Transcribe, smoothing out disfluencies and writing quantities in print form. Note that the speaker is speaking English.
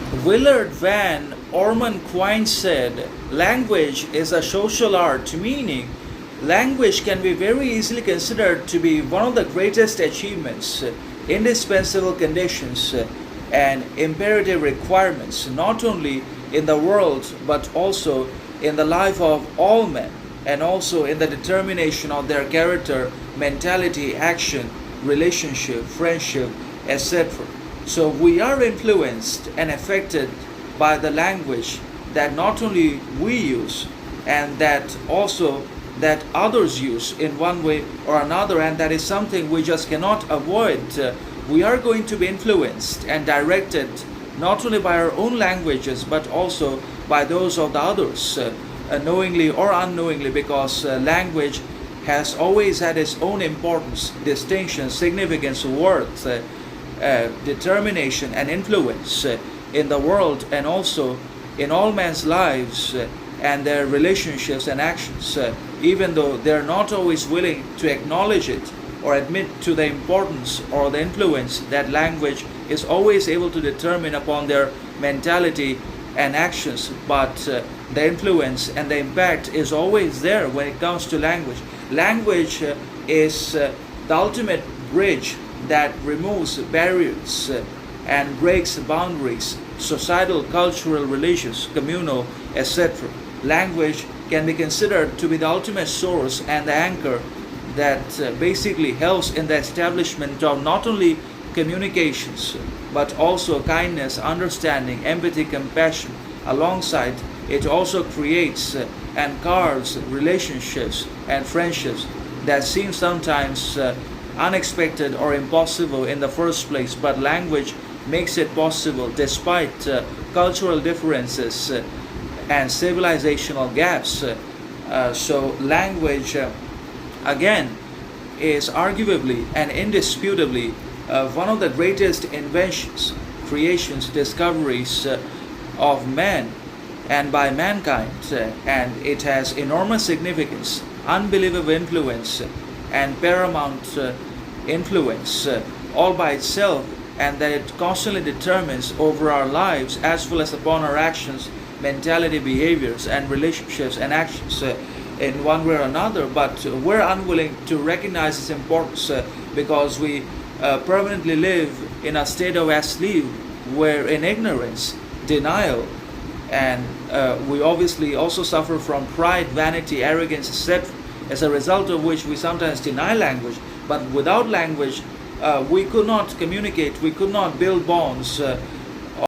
Willard Van Orman Quine said, language is a social art, meaning language can be very easily considered to be one of the greatest achievements, indispensable conditions, and imperative requirements, not only in the world but also in the life of all men, and also in the determination of their character, mentality, action, relationship, friendship, etc. So we are influenced and affected by the language that not only we use and that also that others use in one way or another, and that is something we just cannot avoid. We are going to be influenced and directed not only by our own languages but also by those of the others, knowingly or unknowingly, because language has always had its own importance, distinction, significance, worth, determination, and influence in the world and also in all men's lives and their relationships and actions, even though they're not always willing to acknowledge it or admit to the importance or the influence that language is always able to determine upon their mentality and actions. But the influence and the impact is always there when it comes to language. Language is the ultimate bridge that removes barriers and breaks boundaries, societal, cultural, religious, communal, etc. Language can be considered to be the ultimate source and the anchor that basically helps in the establishment of not only communications but also kindness, understanding, empathy, compassion. Alongside, it also creates and carves relationships and friendships that seem sometimes unexpected or impossible in the first place, but language makes it possible despite cultural differences and civilizational gaps. So language again is arguably and indisputably one of the greatest inventions, creations, discoveries of man and by mankind, and it has enormous significance, unbelievable influence, and paramount influence all by itself, and that it constantly determines over our lives as well as upon our actions, mentality, behaviors, and relationships and actions in one way or another. But we're unwilling to recognize its importance because we permanently live in a state of asleep, where in ignorance, denial, and we obviously also suffer from pride, vanity, arrogance, etc., as a result of which we sometimes deny language. But without language, we could not communicate, we could not build bonds,